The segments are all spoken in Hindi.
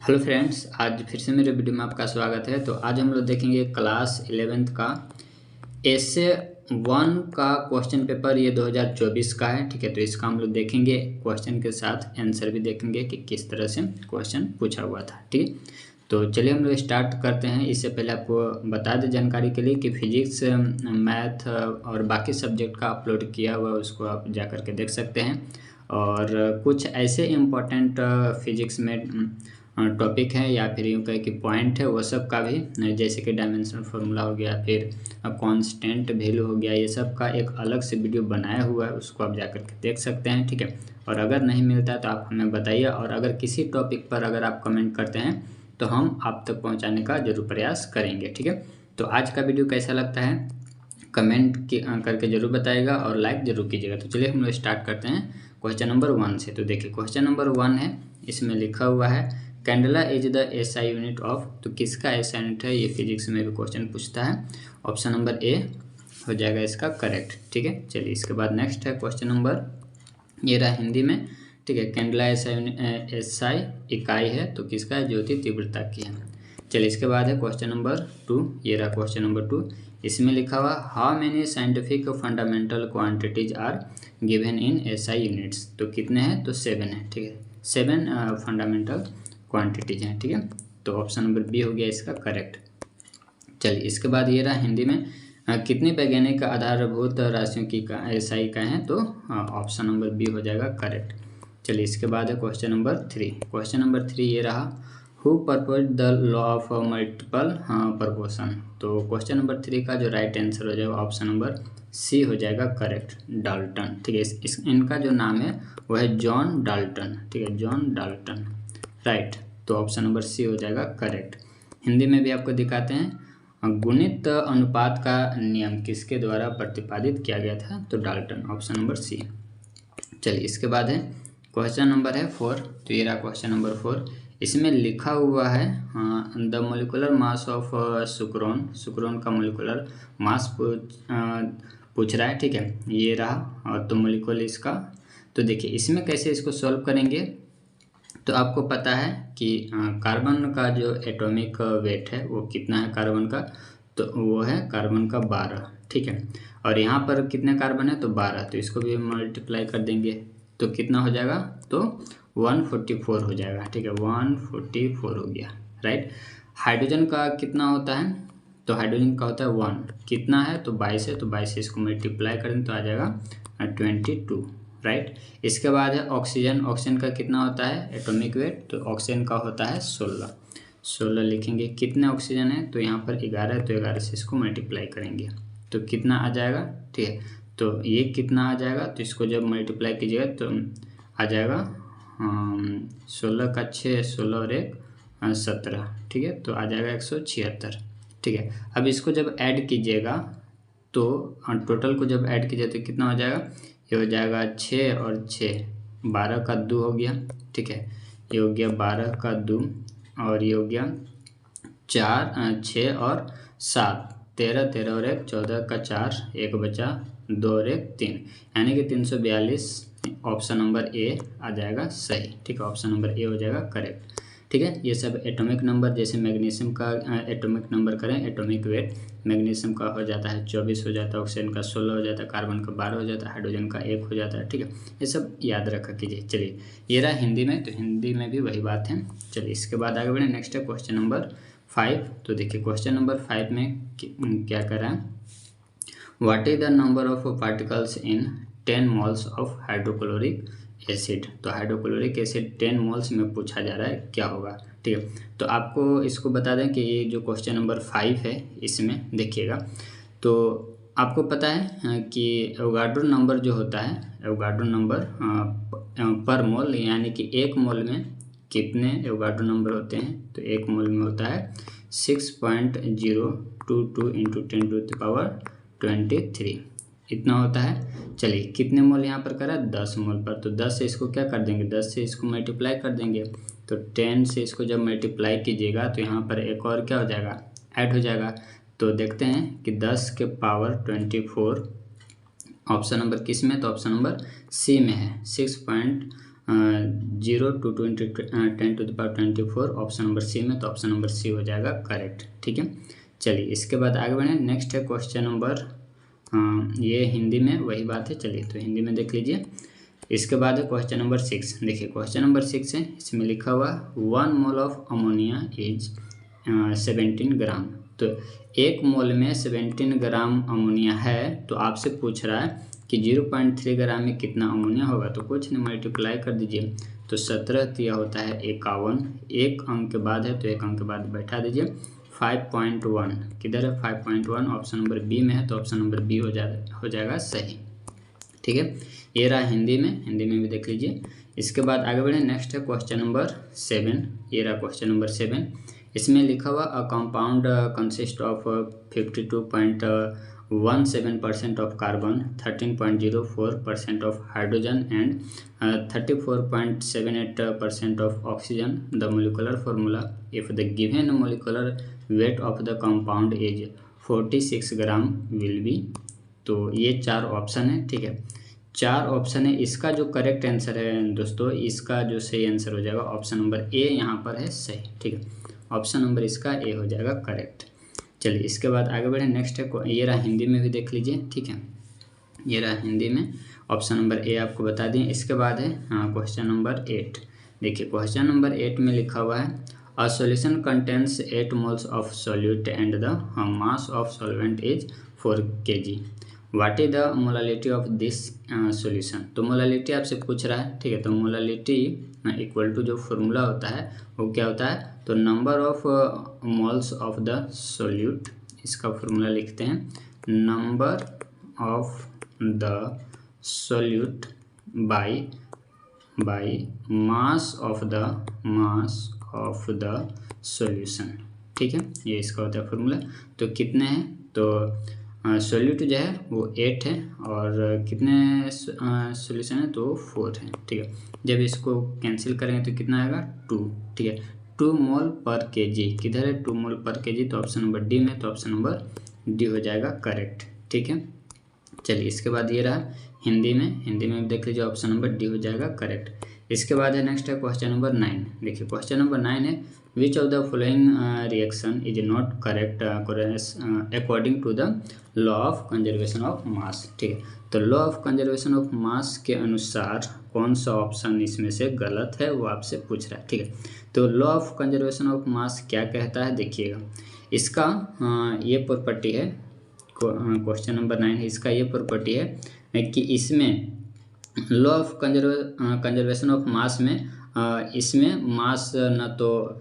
हेलो फ्रेंड्स, आज फिर से मेरे वीडियो में आपका स्वागत है। तो आज हम लोग देखेंगे क्लास 11th का एसे 1 का क्वेश्चन पेपर। ये 2024 का है, ठीक है। तो इसका हम लोग देखेंगे, क्वेश्चन के साथ आंसर भी देखेंगे कि किस तरह से क्वेश्चन पूछा हुआ था, ठीक है। तो चलिए हम लोग स्टार्ट करते हैं। इससे पहले आपको बता दें जानकारी के लिए कि फिजिक्स, मैथ और बाकी सब्जेक्ट का अपलोड किया हुआ, उसको आप जा कर के देख सकते हैं। और कुछ ऐसे इम्पोर्टेंट फिजिक्स में टॉपिक है या फिर यूँ कहे कि पॉइंट है, वो सब का भी, जैसे कि डायमेंशनल फार्मूला हो गया, फिर कांस्टेंट वैल्यू हो गया, ये सब का एक अलग से वीडियो बनाया हुआ है, उसको आप जाकर के देख सकते हैं, ठीक है। और अगर नहीं मिलता है तो आप हमें बताइए, और अगर किसी टॉपिक पर अगर आप कमेंट करते हैं तो हम आप तक पहुँचाने का जरूर प्रयास करेंगे, ठीक है। तो आज का वीडियो कैसा लगता है कमेंट करके जरूर बताइएगा और लाइक जरूर कीजिएगा। तो चलिए हम लोग स्टार्ट करते हैं क्वेश्चन नंबर 1 से। तो देखिए क्वेश्चन नंबर 1 है, इसमें लिखा हुआ है candela is the SI unit of. तो किसका एसआई यूनिट है, ये फिजिक्स में भी क्वेश्चन पूछता है। ऑप्शन नंबर ए हो जाएगा इसका करेक्ट, ठीक है। चलिए इसके बाद नेक्स्ट है क्वेश्चन नंबर, ये रहा हिंदी में, ठीक है। कैंडेला एसआई इकाई है, तो किसका है, ज्योति तीव्रता की है। चलिए इसके बाद है क्वेश्चन नंबर 2, ये रहा क्वेश्चन नंबर 2। इसमें लिखा हुआ how many scientific fundamental quantities are given in SI units. तो कितने हैं, तो 7 है, ठीक है। 7 फंडामेंटल क्वांटिटीज हैं, ठीक है। तो ऑप्शन नंबर बी हो गया इसका करेक्ट। चलिए इसके बाद ये रहा हिंदी में, कितनी वैज्ञानिक आधारभूत राशियों की एसआई इकाई हैं। तो ऑप्शन नंबर बी हो जाएगा करेक्ट। चलिए इसके बाद है क्वेश्चन नंबर 3। क्वेश्चन नंबर 3 ये रहा, who propose the law of multiple proportion. तो क्वेश्चन नंबर 3 का जो राइट आंसर हो जाएगा ऑप्शन नंबर सी हो जाएगा करेक्ट, डाल्टन, ठीक है। इनका जो नाम है वो है जॉन डाल्टन, ठीक है, जॉन डाल्टन, राइट। तो ऑप्शन नंबर सी हो जाएगा करेक्ट। हिंदी में भी आपको दिखाते हैं, गुणित अनुपात का नियम किसके द्वारा प्रतिपादित किया गया था। तो डाल्टन, ऑप्शन नंबर सी। चलिए इसके बाद है क्वेश्चन नंबर है 4। तो ये रहा क्वेश्चन नंबर 4। इसमें लिखा हुआ है द मोलिकुलर मास ऑफ सुक्रोन। सुक्रोन का मोलिकुलर मास पूछ रहा है, ठीक है। ये रहा, और तो मोलिकुलर इसका। तो देखिए इसमें कैसे इसको सॉल्व करेंगे। तो आपको पता है कि कार्बन का जो एटॉमिक वेट है वो कितना है कार्बन का, तो वो है कार्बन का 12, ठीक है। और यहाँ पर कितने कार्बन है, तो 12। तो इसको भी मल्टीप्लाई कर देंगे तो कितना हो जाएगा, तो 144 हो जाएगा, ठीक है। 144 हो गया, राइट। हाइड्रोजन का कितना होता है, तो हाइड्रोजन का होता है 1, कितना है, तो 22 है। तो 22 से इसको मल्टीप्लाई करें तो आ जाएगा 22, राइट। इसके बाद है ऑक्सीजन। ऑक्सीजन का कितना होता है एटॉमिक वेट, तो ऑक्सीजन का होता है 16 लिखेंगे। कितने ऑक्सीजन है, तो यहाँ पर 11 है, तो 11 से इसको मल्टीप्लाई करेंगे तो कितना आ जाएगा, ठीक है। तो ये कितना आ जाएगा, तो इसको जब मल्टीप्लाई कीजिएगा तो आ जाएगा 16 का 6, 16 और 1 17, ठीक है। तो आ जाएगा 176, ठीक है। अब इसको जब ऐड कीजिएगा तो टोटल को जब ऐड कीजिए तो कितना हो जाएगा, ये हो जाएगा 6 और 6, 12 का 2 हो गया, ठीक है। ये हो गया 12 का 2, और ये हो गया 4, 6 और 7, 13, 13 और 1 14 का 4, 1 बचा, 2 और 1 3, यानी कि 342। ऑप्शन नंबर ए आ जाएगा सही, ठीक है। ऑप्शन नंबर ए हो जाएगा करेक्ट, ठीक है। ये सब एटॉमिक नंबर, जैसे मैग्नीशियम का एटॉमिक नंबर करें, एटॉमिक वेट, मैग्नीशियम का हो जाता है 24 हो जाता है, ऑक्सीजन का 16 हो जाता है, कार्बन का 12 हो जाता है, हाइड्रोजन का 1 हो जाता है, ठीक है। ये सब याद रखा कीजिए। चलिए ये रहा हिंदी में, तो हिंदी में भी वही बात है। चलिए इसके बाद आगे बढ़े, नेक्स्ट है क्वेश्चन नंबर 5। तो देखिए क्वेश्चन नंबर 5 में क्या कर रहा है, what is the number of particles in 10 moles of hydrochloric acid. तो हाइड्रोक्लोरिक एसिड 10 मोल्स में पूछा जा रहा है, क्या होगा, ठीक है। तो आपको इसको बता दें कि ये जो क्वेश्चन नंबर 5 है, इसमें देखिएगा, तो आपको पता है कि एवोगाड्रो नंबर जो होता है, एवोगाड्रो नंबर पर मोल, यानी कि एक मोल में कितने एवोगाड्रो नंबर होते हैं, तो एक मोल में होता है 6.022 × 10⁻23 इतना होता है। चलिए कितने मोल यहाँ पर करा, 10 मोल पर, तो 10 से इसको क्या कर देंगे, 10 से इसको मल्टीप्लाई कर देंगे। तो 10 से इसको जब मल्टीप्लाई कीजिएगा तो यहाँ पर एक और क्या हो जाएगा, ऐड हो जाएगा। तो देखते हैं कि 10 के पावर 24 ऑप्शन नंबर किस में, तो ऑप्शन नंबर सी में है, 0 टू 10⁻24 ऑप्शन नंबर सी में, तो ऑप्शन नंबर सी हो जाएगा करेक्ट। ठीक है, चलिए इसके बाद आगे बढ़ें। नेक्स्ट है क्वेश्चन नंबर, ये हिंदी में वही बात है, चलिए तो हिंदी में देख लीजिए। इसके बाद है क्वेश्चन नंबर 6। देखिए क्वेश्चन नंबर 6 है, इसमें लिखा हुआ 1 मोल ऑफ अमोनिया इज 17 ग्राम। तो 1 मोल में 17 ग्राम अमोनिया है, तो आपसे पूछ रहा है कि 0.3 ग्राम में कितना अमोनिया होगा। तो कुछ नहीं, मल्टीप्लाई कर दीजिए। तो 17 दिया होता है 51, एक अंक के बाद है तो एक अंक के बाद बैठा दीजिए। 5.1 किधर है, 5.1 ऑप्शन नंबर बी में है, तो ऑप्शन नंबर बी हो जाएगा सही। ठीक है, ये रहा हिंदी में भी देख लीजिए। इसके बाद आगे बढ़े। नेक्स्ट है क्वेश्चन नंबर 7। ये रहा क्वेश्चन नंबर 7। इसमें लिखा हुआ a compound consist of 52.17% of carbon, 13.04% of hydrogen and 34.78% of oxygen. The molecular formula if the given molecular weight of the compound is 46 gram will be. तो ये 4 ऑप्शन है। ठीक है, 4 ऑप्शन है। इसका जो करेक्ट आंसर है दोस्तों, इसका जो सही आंसर हो जाएगा ऑप्शन नंबर ए यहाँ पर है सही। ठीक है, ऑप्शन नंबर इसका ए हो जाएगा करेक्ट। चलिए इसके बाद आगे बढ़े। नेक्स्ट है, ये रहा हिंदी में भी देख लीजिए। ठीक है, ये रहा हिंदी में, ऑप्शन नंबर ए आपको बता दें। इसके बाद है क्वेश्चन नंबर 8। देखिए क्वेश्चन नंबर 8 में लिखा हुआ है a solution contains 8 moles of solute and the mass of solvent is 4 kg। What is the molality of this solution. तो मोलालिटी आपसे पूछ रहा है। ठीक है, तो मोलालिटी इक्वल टू जो फॉर्मूला होता है वो क्या होता है, तो number of moles of the solute, इसका फॉर्मूला लिखते हैं number of the solute by mass of the solution. ठीक है, ये इसका होता है फॉर्मूला। तो कितने हैं, तो सॉल्यूट जो है वो 8 है और कितने सॉल्यूशन है, तो 4 है। ठीक है, जब इसको कैंसिल करेंगे तो कितना आएगा 2। ठीक है, 2 मोल पर केजी, किधर है 2 मोल पर केजी, तो ऑप्शन नंबर डी में, तो ऑप्शन नंबर डी हो जाएगा करेक्ट। ठीक है, चलिए इसके बाद ये रहा हिंदी में देख लीजिए, ऑप्शन नंबर डी हो जाएगा करेक्ट। इसके बाद है नेक्स्ट है क्वेश्चन नंबर 9। देखिए क्वेश्चन नंबर 9 है which of the following reaction is not correct according to the law of conservation of mass. ठीक है, तो law of conservation of mass के अनुसार कौन सा ऑप्शन इसमें से गलत है वो आपसे पूछ रहा है। ठीक है, तो लॉ ऑफ कंजर्वेशन ऑफ मास क्या कहता है, देखिएगा इसका ये प्रॉपर्टी है, क्वेश्चन नंबर 9 है, इसका ये प्रॉपर्टी है कि इसमें लॉ ऑफ कंजर्वेशन ऑफ मास में इसमें मास न तो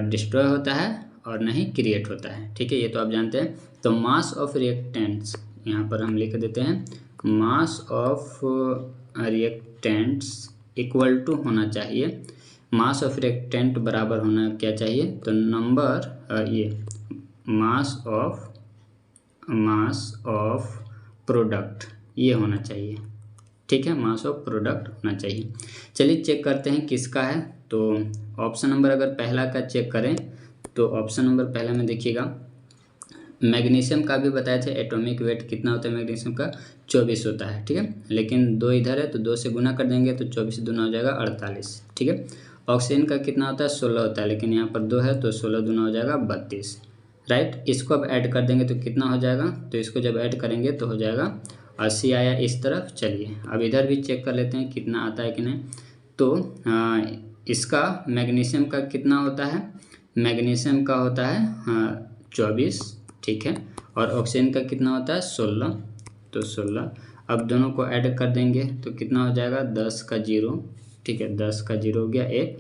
डिस्ट्रॉय होता है और न ही क्रिएट होता है। ठीक है, ये तो आप जानते हैं। तो मास ऑफ रिएक्टेंट्स यहाँ पर हम लिख देते हैं, mass of reactants equal to होना चाहिए, मास ऑफ रिएक्टेंट बराबर होना क्या चाहिए, तो नंबर ये मास ऑफ प्रोडक्ट ये होना चाहिए। ठीक है, मास ऑफ प्रोडक्ट होना चाहिए। चलिए चेक करते हैं किसका है। तो ऑप्शन नंबर अगर पहला का चेक करें तो ऑप्शन नंबर पहला में देखिएगा मैग्नीशियम का भी बताए थे, एटॉमिक वेट कितना होता है मैग्नीशियम का, 24 होता है। ठीक है, लेकिन 2 इधर है तो 2 से गुना कर देंगे तो 24 दूना हो जाएगा 48। ठीक है, ऑक्सीजन का कितना होता है, 16 होता है, लेकिन यहाँ पर 2 है तो 16 दूना हो जाएगा 32। राइट, इसको अब ऐड कर देंगे तो कितना हो जाएगा, तो इसको जब ऐड करेंगे तो हो जाएगा 80 आया इस तरफ। चलिए अब इधर भी चेक कर लेते हैं कितना आता है कि नहीं। तो इसका मैग्नीशियम का कितना होता है, मैग्नीशियम का होता है 24। ठीक है, और ऑक्सीजन का कितना होता है 16, तो 16। अब दोनों को ऐड कर देंगे तो कितना हो जाएगा 10 का 0। ठीक है, 10 का 0 हो गया 1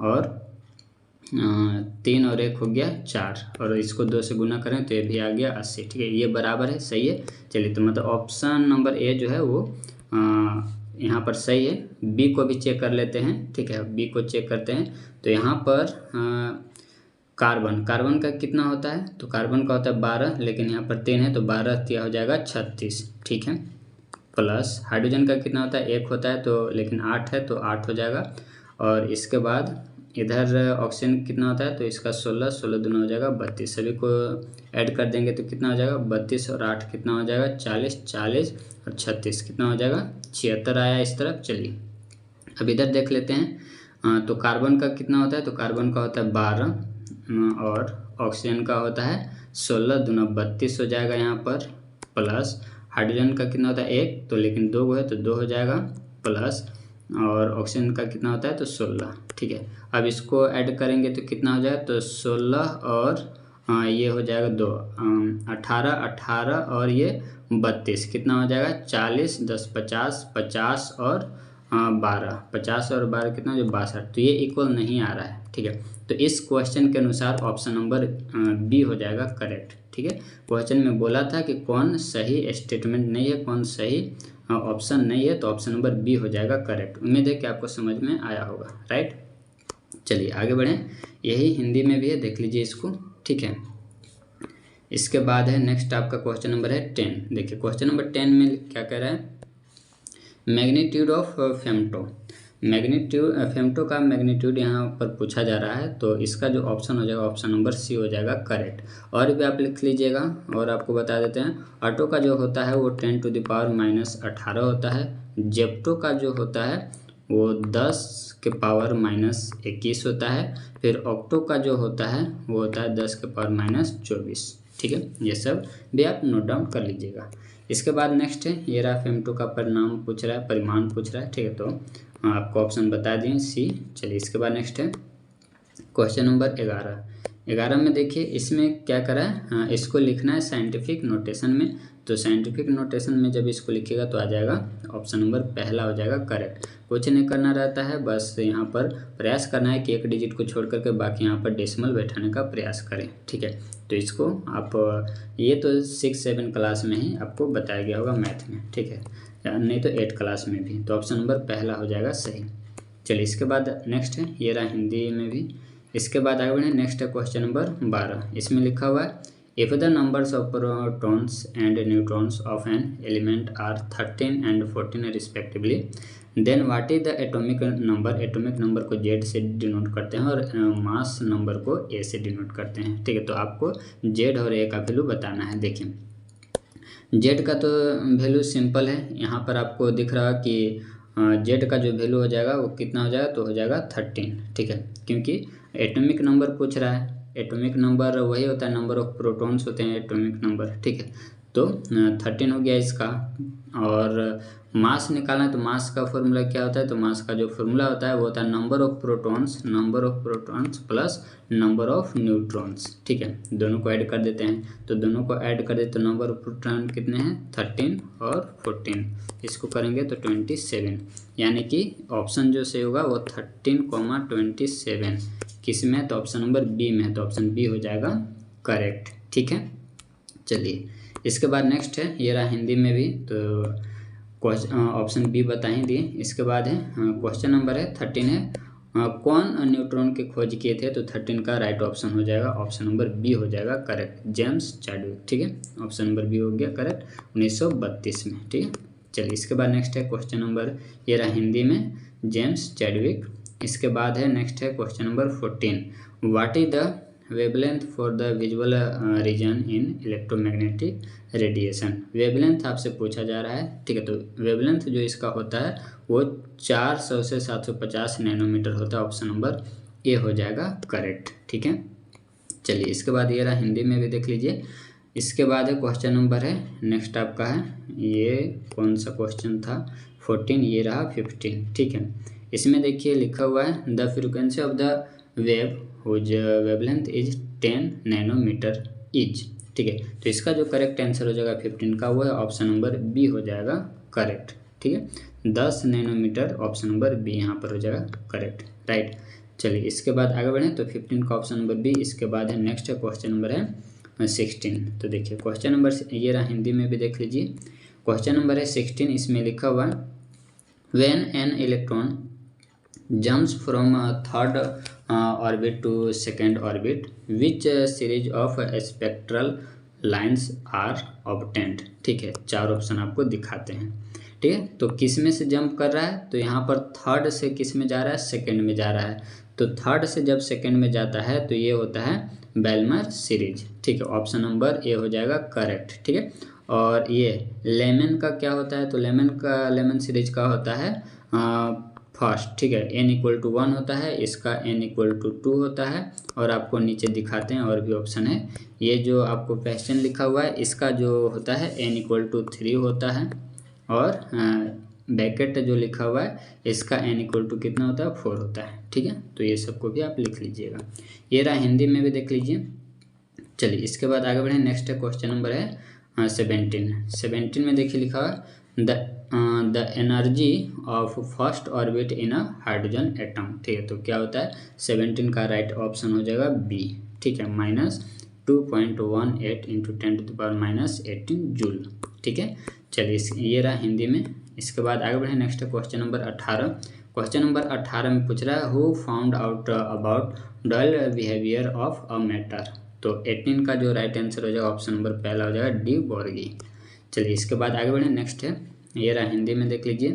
और 3 और 1 हो गया 4, और इसको 2 से गुना करें तो ये भी आ गया 80। ठीक है, ये बराबर है, सही है। चलिए तो मतलब ऑप्शन नंबर ए जो है वो यहाँ पर सही है। बी को भी चेक कर लेते हैं। ठीक है, बी को चेक करते हैं तो यहाँ पर कार्बन का कितना होता है, तो कार्बन का होता है 12, लेकिन यहाँ पर 3 है तो 12 दिया हो जाएगा 36। ठीक है, प्लस हाइड्रोजन का कितना होता है 1 होता है तो, लेकिन 8 है तो 8 हो जाएगा। और इसके बाद इधर ऑक्सीजन कितना होता है, तो इसका 16 दूना हो जाएगा 32। सभी को ऐड कर देंगे तो कितना हो जाएगा 32 और 8 कितना हो जाएगा 40 और 36 कितना हो जाएगा 76 आया इस तरफ। चलिए अब इधर देख लेते हैं। तो कार्बन का कितना होता है, तो कार्बन का होता है 12 और ऑक्सीजन का होता है 16, दूना 32 हो जाएगा यहाँ पर, प्लस हाइड्रोजन का कितना होता है 1, तो लेकिन 2 है तो 2 हो जाएगा, प्लस और ऑक्सीजन का कितना होता है तो 16। ठीक है, अब इसको ऐड करेंगे तो कितना हो जाएगा, तो 16 और ये हो जाएगा 2, 18 और ये 32, कितना हो जाएगा 40, 10 50, 50 और 12, 50 और 12 कितना जो 62, तो ये इक्वल नहीं आ रहा है। ठीक है, तो इस क्वेश्चन के अनुसार ऑप्शन नंबर बी हो जाएगा करेक्ट। ठीक है, क्वेश्चन में बोला था कि कौन सही स्टेटमेंट नहीं है, कौन सही ऑप्शन नहीं है, तो ऑप्शन नंबर बी हो जाएगा करेक्ट। उम्मीद है कि आपको समझ में आया होगा। राइट, चलिए आगे बढ़ें। यही हिंदी में भी है, देख लीजिए इसको। ठीक है, इसके बाद है नेक्स्ट आपका क्वेश्चन नंबर है 10। देखिए क्वेश्चन नंबर 10 में क्या कह रहा है, मैग्नीट्यूड ऑफ फेम्टो। फेम्टो का मैग्नीट्यूड यहाँ पर पूछा जा रहा है, तो इसका जो ऑप्शन हो जाएगा ऑप्शन नंबर सी हो जाएगा करेक्ट। और भी आप लिख लीजिएगा और आपको बता देते हैं, ऑटो का जो होता है वो 10⁻⁻18 होता है, जेप्टो का जो होता है वो 10⁻⁻21 होता है, फिर ऑक्टो का जो होता है वो होता है 10⁻⁻24। ठीक है, ये सब भी आप नोट डाउन कर लीजिएगा। इसके बाद नेक्स्ट है, ये रहा फेम्टो का परिणाम पूछ रहा है, परिमाण पूछ रहा है। ठीक है, तो आपको ऑप्शन बता दिए सी। चलिए इसके बाद नेक्स्ट है क्वेश्चन नंबर 11 में देखिए इसमें क्या करा है, इसको लिखना है साइंटिफिक नोटेशन में। तो साइंटिफिक नोटेशन में जब इसको लिखेगा तो आ जाएगा ऑप्शन नंबर पहला हो जाएगा करेक्ट। कुछ नहीं करना रहता है, बस यहाँ पर प्रयास करना है कि एक डिजिट को छोड़ करके बाकी यहाँ पर डेसिमल बैठाने का प्रयास करें। ठीक है, तो इसको आप ये तो 6-7 क्लास में ही आपको बताया गया होगा मैथ में। ठीक है, नहीं तो 8 क्लास में भी, तो ऑप्शन नंबर पहला हो जाएगा सही। चलिए इसके बाद नेक्स्ट है, ये रहा हिंदी में भी। इसके बाद आगे बढ़े, नेक्स्ट है क्वेश्चन नंबर 12। इसमें लिखा हुआ है, if the numbers of protons and neutrons of an element are 13 and 14 respectively, then what is the atomic number. Atomic number को जेड से डिनोट करते हैं और मास नंबर को ए से डिनोट करते हैं। ठीक है, तो आपको जेड और ए का वैल्यू बताना है। देखिए जेड का तो वैल्यू सिंपल है, यहाँ पर आपको दिख रहा कि जेड का जो वैल्यू हो जाएगा वो कितना हो जाएगा, तो हो जाएगा 13। ठीक है, क्योंकि एटॉमिक नंबर पूछ रहा है, एटॉमिक नंबर वही होता है, नंबर ऑफ प्रोटॉन्स होते हैं एटॉमिक नंबर। ठीक है, तो 13 हो गया इसका। और मास निकालना है, तो मास का फॉर्मूला क्या होता है, तो मास का जो फॉर्मूला होता है वो होता है number of protons plus number of neutrons. ठीक है, दोनों को ऐड कर देते हैं, तो दोनों को ऐड कर देते तो नंबर ऑफ प्रोटॉन कितने हैं 13 और 14, इसको करेंगे तो 27। यानी कि ऑप्शन जो सही होगा वो 13,27 किस में, तो ऑप्शन नंबर बी में है, तो ऑप्शन बी हो जाएगा करेक्ट। ठीक है, चलिए इसके बाद नेक्स्ट है, ये रहा हिंदी में भी, तो ऑप्शन बी बता ही दिए। इसके बाद है क्वेश्चन नंबर है 13 है, कौन न्यूट्रॉन की खोज किए थे, तो 13 का राइट ऑप्शन हो जाएगा ऑप्शन नंबर बी हो जाएगा करेक्ट, जेम्स चैडविक। ठीक है, ऑप्शन नंबर बी हो गया करेक्ट 1932 में। ठीक है, चलिए इसके बाद नेक्स्ट है क्वेश्चन नंबर, ये रहा हिंदी में, जेम्स चैडविक। इसके बाद है नेक्स्ट है question number 14, what is the wavelength for the visual region in electromagnetic radiation. Wavelength आपसे पूछा जा रहा है। ठीक है, तो वेवलेंथ जो इसका होता है वो 400 से 750 नैनोमीटर होता है, ऑप्शन नंबर ए हो जाएगा करेक्ट। ठीक है, चलिए इसके बाद ये रहा हिंदी में भी देख लीजिए। इसके बाद है क्वेश्चन नंबर है नेक्स्ट आपका है, ये कौन सा क्वेश्चन था 14, ये रहा 15। ठीक है, इसमें देखिए लिखा हुआ है the frequency of the wave whose wavelength is 10 nanometre each. ठीक है, तो इसका जो करेक्ट आंसर हो जाएगा 15 का वो है ऑप्शन नंबर बी हो जाएगा करेक्ट। ठीक है, 10 नैनोमीटर ऑप्शन नंबर बी यहाँ पर हो जाएगा करेक्ट। राइट, चलिए इसके बाद आगे बढ़ें, तो 15 का ऑप्शन नंबर बी। इसके बाद है नेक्स्ट है क्वेश्चन नंबर है 16। तो देखिए क्वेश्चन नंबर ये रहा हिंदी में भी देख लीजिए। क्वेश्चन नंबर है 16, इसमें लिखा हुआ है when an electron jumps from third orbit to second orbit, which series of spectral lines are obtained। ठीक है, 4 ऑप्शन आपको दिखाते हैं। ठीक है, तो किस में से जंप कर रहा है, तो यहाँ पर थर्ड से किस में जा रहा है, सेकंड में जा रहा है। तो थर्ड से जब सेकंड में जाता है तो ये होता है बेलमर सीरीज। ठीक है, ऑप्शन नंबर ए हो जाएगा करेक्ट। ठीक है, और ये लेमन का क्या होता है, तो लेमन सीरीज का होता है फर्स्ट, ठीक है, n=1 होता है, इसका n=2 होता है, और आपको नीचे दिखाते हैं और भी ऑप्शन है। ये जो आपको क्वेश्चन लिखा हुआ है इसका जो होता है n=3 होता है, और ब्रैकेट जो लिखा हुआ है इसका n= कितना होता है, 4 होता है, ठीक है। तो ये सबको भी आप लिख लीजिएगा। ये रहा हिंदी में भी देख लीजिए। चलिए इसके बाद आगे बढ़े। नेक्स्ट क्वेश्चन नंबर है 17 में देखिए लिखा हुआ the energy of first orbit in a hydrogen atom, ठीक है। तो क्या होता है, 17 का राइट ऑप्शन हो जाएगा बी, ठीक है, -2.18 × 10⁻18 जूल, ठीक है। चलिए ये रहा हिंदी में। इसके बाद आगे बढ़े। Next question number 18। Question number 18 में पूछ रहा है who found out about dual behaviour of a matter. तो 18 का जो राइट आंसर हो जाएगा ऑप्शन नंबर पहला हो जाएगा डी, बोर्गी। चलिए इसके बाद आगे बढ़े। नेक्स्ट है, ये रहा हिंदी में देख लीजिए,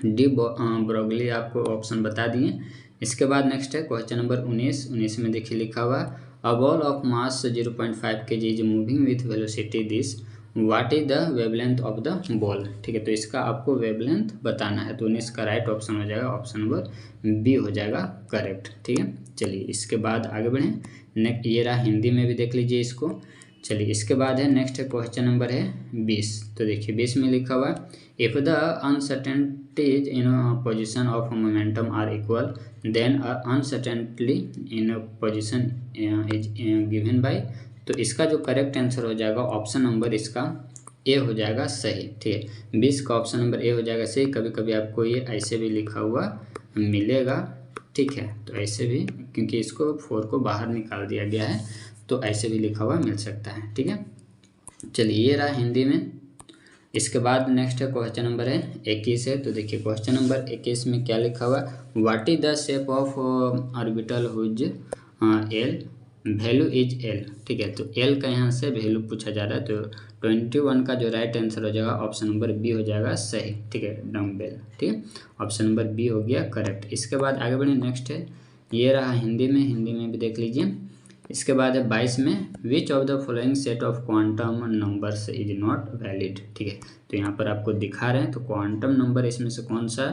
डी ब्रोगली आपको ऑप्शन बता दिए। इसके बाद नेक्स्ट है क्वेश्चन नंबर 19 में देखिए लिखा हुआ a ball of mass 0.5 kg is moving with velocity this, what is the wavelength of the ball, ठीक है। तो इसका आपको वेवलेंथ बताना है। तो 19 का राइट ऑप्शन हो जाएगा ऑप्शन नंबर बी हो जाएगा करेक्ट, ठीक है। चलिए इसके बाद आगे बढ़ें। नेक्स्ट ये रहा हिंदी में भी देख लीजिए इसको। चलिए इसके बाद है नेक्स्ट क्वेश्चन नंबर है 20। तो देखिए 20 में लिखा हुआ है if the uncertainties in position of momentum are equal then uncertainty in position is given by. तो इसका जो करेक्ट आंसर हो जाएगा ऑप्शन नंबर इसका ए हो जाएगा सही, ठीक है। 20 का ऑप्शन नंबर ए हो जाएगा सही। कभी कभी आपको ये ऐसे भी लिखा हुआ मिलेगा, ठीक है। तो ऐसे भी, क्योंकि इसको 4 को बाहर निकाल दिया गया है, तो ऐसे भी लिखा हुआ मिल सकता है, ठीक है। चलिए ये रहा हिंदी में। इसके बाद नेक्स्ट है क्वेश्चन नंबर है 21 है। तो देखिए क्वेश्चन नंबर 21 में क्या लिखा हुआ है what is the shape of orbital whose l value is l, ठीक है। तो एल का यहाँ से वैल्यू पूछा जा रहा है। तो 21 का जो राइट आंसर हो जाएगा ऑप्शन नंबर बी हो जाएगा सही, ठीक है, डम्बेल, ठीक है। ऑप्शन नंबर बी हो गया करेक्ट। इसके बाद आगे बढ़े। नेक्स्ट है ये रहा हिंदी में भी देख लीजिए। इसके बाद है 22 में विच of the following set of quantum numbers is not valid, ठीक है। तो यहाँ पर आपको दिखा रहे हैं, तो क्वांटम नंबर इसमें से कौन सा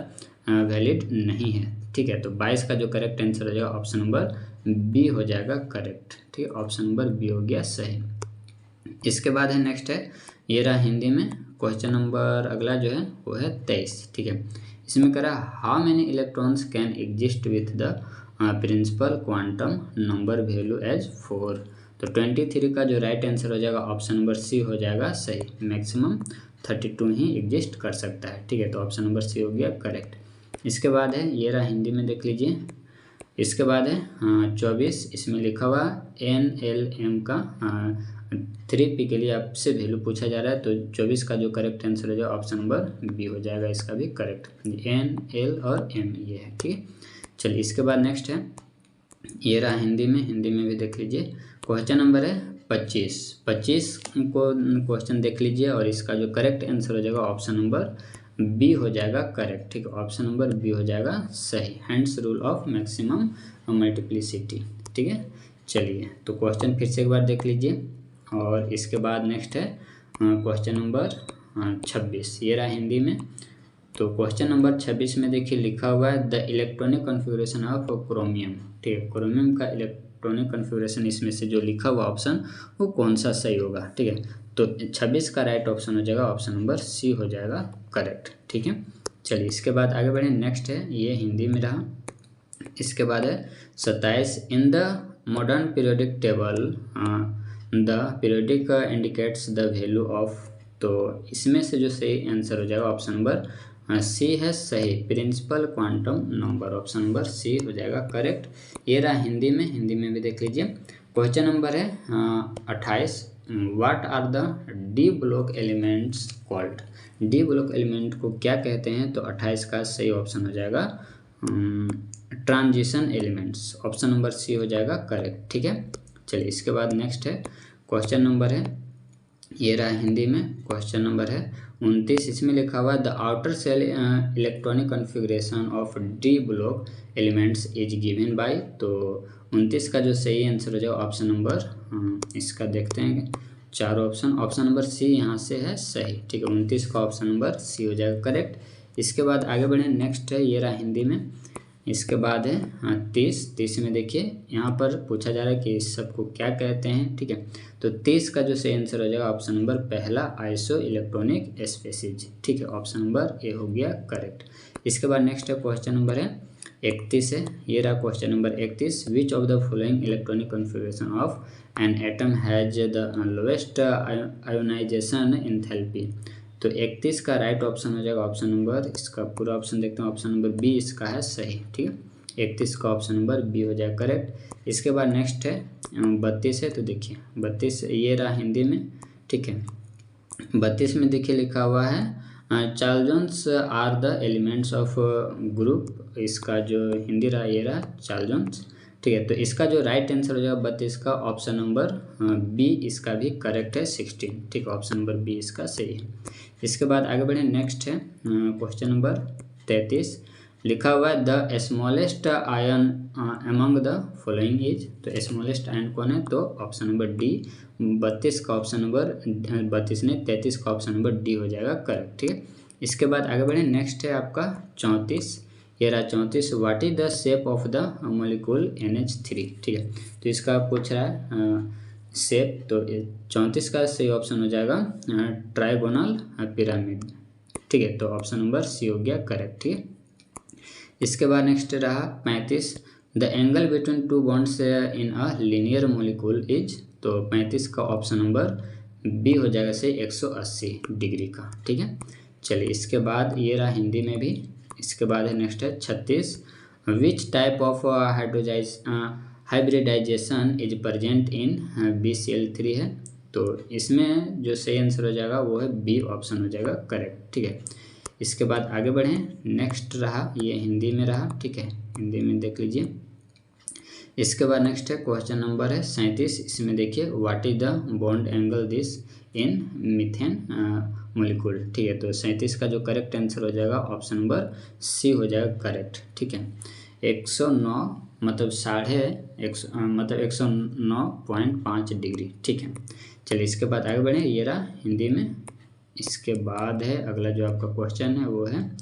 वैलिड नहीं है, ठीक है। तो 22 का जो करेक्ट आंसर हो जाएगा ऑप्शन नंबर बी हो जाएगा करेक्ट, ठीक है। ऑप्शन नंबर बी हो गया सही। इसके बाद है नेक्स्ट है ये रहा हिंदी में। क्वेश्चन नंबर अगला जो है वो है 23, ठीक है। इसमें कह रहा how many electrons can exist with the principal quantum number value as 4। तो 23 का जो राइट आंसर हो जाएगा ऑप्शन नंबर सी हो जाएगा सही। मैक्सिमम 32 ही एग्जिस्ट कर सकता है, ठीक है। तो ऑप्शन नंबर सी हो गया करेक्ट। इसके बाद है ये रहा हिंदी में देख लीजिए। इसके बाद है 24। इसमें लिखा हुआ NLM का 3p के लिए आपसे वैल्यू पूछा जा रहा है। तो 24 का जो करेक्ट आंसर हो जाएगा ऑप्शन नंबर बी हो जाएगा इसका भी करेक्ट। NL और M ये है, ठीक है। चलिए इसके बाद नेक्स्ट है ये रहा हिंदी में भी देख लीजिए। क्वेश्चन नंबर है 25 को क्वेश्चन देख लीजिए, और इसका जो करेक्ट आंसर हो जाएगा ऑप्शन नंबर बी हो जाएगा करेक्ट, ठीक है। ऑप्शन नंबर बी हो जाएगा सही। Hands rule of maximum multiplicity, ठीक है। चलिए तो क्वेश्चन फिर से एक बार देख लीजिए। और इसके बाद नेक्स्ट है क्वेश्चन नंबर 26। ये रहा हिंदी में। तो क्वेश्चन नंबर 26 में देखिए लिखा हुआ है the electronic configuration of chromium, ठीक है। क्रोमियम का इलेक्ट्रॉनिक कॉन्फ़िगरेशन इसमें से जो लिखा हुआ ऑप्शन वो कौन सा सही होगा, ठीक है। तो 26 का राइट ऑप्शन हो जाएगा ऑप्शन नंबर सी हो जाएगा करेक्ट, ठीक है। चलिए इसके बाद आगे बढ़ें। नेक्स्ट है ये हिंदी में रहा। इसके बाद है 27 in the modern periodic table the periodic indicates the value of. तो इसमें से जो सही आंसर हो जाएगा ऑप्शन नंबर सी है सही। Principal quantum number option number C हो जाएगा करेक्ट। ये रहा हिंदी में भी देख लीजिए। क्वेश्चन नंबर है 28 what are the d block elements called. D block element को क्या कहते हैं। तो 28 का सही ऑप्शन हो जाएगा transition elements, option number C हो जाएगा करेक्ट, ठीक है। चलिए इसके बाद नेक्स्ट है क्वेश्चन नंबर है ये रहा हिंदी में। क्वेश्चन नंबर है 29। इसमें लिखा हुआ है the outer shell electronic configuration of d block elements is given by. तो 29 का जो सही आंसर हो जाएगा ऑप्शन नंबर इसका देखते हैं चारों ऑप्शन नंबर सी यहाँ से है सही, ठीक है। 29 का ऑप्शन नंबर सी हो जाएगा करेक्ट। इसके बाद आगे बढ़े, नेक्स्ट है ये रहा हिंदी में। इसके बाद है 30 में देखिए यहाँ पर पूछा जा रहा है कि इस सब को क्या कहते हैं, ठीक है। तो 30 का जो सही आंसर हो जाएगा ऑप्शन नंबर पहला, आइसो इलेक्ट्रॉनिक स्पेसीज, ठीक है। ऑप्शन नंबर ए हो गया करेक्ट। इसके बाद नेक्स्ट है क्वेश्चन नंबर है 31 है, ये रहा question number 31। Which of the following electronic configuration of an atom has the lowest ionisation enthalpy. तो 31 का राइट ऑप्शन हो जाएगा ऑप्शन नंबर, इसका पूरा ऑप्शन देखते हैं, ऑप्शन नंबर बी इसका है सही, ठीक है। 31 का ऑप्शन नंबर बी हो जाएगा करेक्ट। इसके बाद नेक्स्ट है 32 है, तो देखिए 32 ये रहा हिंदी में, ठीक है। 32 में देखिए लिखा हुआ है Charles are the elements of group, इसका जो हिंदी रहा ये रहा चार्ल्स, ठीक है। तो इसका जो राइट आंसर हो जाएगा 32 का ऑप्शन नंबर बी, इसका भी करेक्ट है 16, ठीक है। ऑप्शन नंबर बी इसका सही है। इसके बाद आगे बढ़े, नेक्स्ट है क्वेश्चन नंबर 33, लिखा हुआ है the smallest ion among the following is. तो स्मॉलेस्ट आयन कौन है, तो ऑप्शन नंबर डी, 32 का ऑप्शन नंबर 32 ने 33 का ऑप्शन नंबर डी हो जाएगा करेक्ट, ठीक है। इसके बाद आगे बढ़े, नेक्स्ट है आपका 34, ये रहा 34। What is the shape of the molecule NH3, ठीक है। तो इसका पूछ रहा है शेप, तो 34 का सही ऑप्शन हो जाएगा ट्राइगोनल पिरामिड, ठीक है। तो ऑप्शन नंबर सी हो गया करेक्ट, ठीक है। इसके बाद नेक्स्ट रहा 35, the angle between two bonds in a linear molecule is. तो 35 का ऑप्शन नंबर बी हो जाएगा सही 180 डिग्री का, ठीक है। चलिए इसके बाद ये रहा हिंदी में भी। इसके बाद है नेक्स्ट है 36, which type of hybridisation is present in BCl3 है। तो इसमें जो सही आंसर हो जाएगा वो है बी ऑप्शन हो जाएगा करेक्ट, ठीक है। इसके बाद आगे बढ़ें, नेक्स्ट रहा ये हिंदी में रहा, ठीक है, हिंदी में देख लीजिए। इसके बाद नेक्स्ट है क्वेश्चन नंबर है 37, इसमें देखिए what is the bond angle this in methane molecule, ठीक है। तो 37 का जो करेक्ट आंसर हो जाएगा ऑप्शन नंबर सी हो जाएगा करेक्ट, ठीक है। 109 मतलब 109.5 डिग्री, ठीक है। चलिए इसके बाद आगे बढ़ें, ये रहा हिंदी में। इसके बाद है अगला जो आपका क्वेश्चन है वो है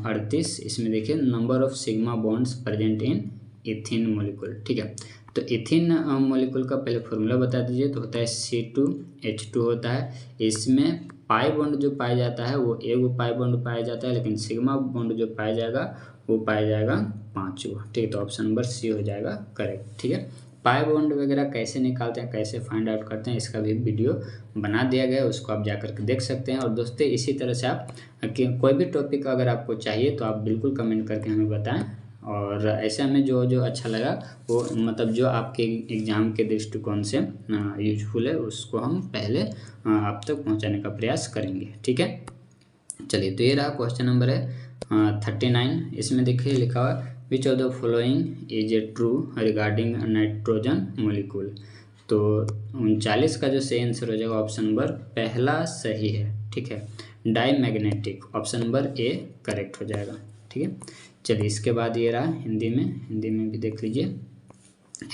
38, इसमें देखिए number of sigma bonds present in इथिन molecule, ठीक है। तो इथिन मॉलिक्यूल का पहले फॉर्मूला बता दीजिए। तो होता है C2H2 होता है, इसमें पाई बॉन्ड जो पाया जाता है वो एक पाई बॉन्ड पाया जाता है, लेकिन सिग्मा बॉन्ड जो पाया जाएगा वो पाया जाएगा 5, ठीक है। तो ऑप्शन नंबर सी हो जाएगा करेक्ट, ठीक है। पाई बॉन्ड वगैरह कैसे निकालते हैं, कैसे फाइंड आउट करते हैं, इसका भी वीडियो बना दिया गया है, उसको आप जाकर के देख सकते हैं। और दोस्तों इसी तरह से आप कोई भी टॉपिक अगर आपको चाहिए तो आप बिल्कुल कमेंट करके हमें बताएं, और ऐसे हमें जो जो अच्छा लगा वो मतलब जो आपके एग्ज़ाम के दृष्टिकोण से यूजफुल है उसको हम पहले आप तक पहुंचाने का प्रयास करेंगे, ठीक है। चलिए तो ये रहा क्वेश्चन नंबर है 39, इसमें देखिए लिखा हुआ विच of the following is a true regarding nitrogen molecule. तो 39 का जो सही आंसर हो जाएगा ऑप्शन नंबर पहला सही है, ठीक है। Diamagnetic, option number A correct हो जाएगा, ठीक है। चलिए इसके बाद ये रहा हिंदी में भी देख लीजिए।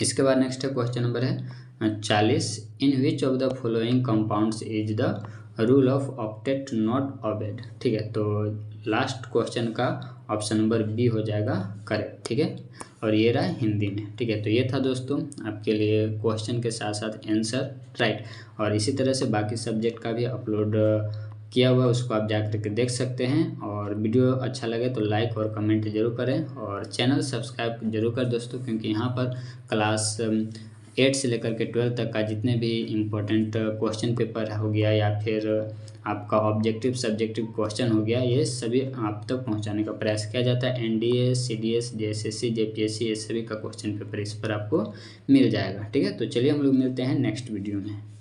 इसके बाद नेक्स्ट है क्वेश्चन नंबर है 40, in which of the following compounds is the rule of octet not obeyed, ठीक है। तो लास्ट क्वेश्चन का ऑप्शन नंबर बी हो जाएगा करेक्ट, ठीक है। और ये रहा हिंदी में, ठीक है। तो ये था दोस्तों आपके लिए क्वेश्चन के साथ साथ आंसर, राइट। और इसी तरह से बाकी सब्जेक्ट का भी अपलोड किया हुआ है, उसको आप जा करके देख सकते हैं। और वीडियो अच्छा लगे तो लाइक और कमेंट जरूर करें, और चैनल सब्सक्राइब जरूर करें दोस्तों, क्योंकि यहाँ पर क्लास 8 से लेकर के 12 तक का जितने भी इम्पोर्टेंट क्वेश्चन पेपर हो गया या फिर आपका ऑब्जेक्टिव सब्जेक्टिव क्वेश्चन हो गया, ये सभी आप तक पहुंचाने का प्रयास किया जाता है। NDA, CDS, JSSC, JPSC, ये सभी का क्वेश्चन पेपर इस पर आपको मिल जाएगा, ठीक है। तो चलिए हम लोग मिलते हैं नेक्स्ट वीडियो में।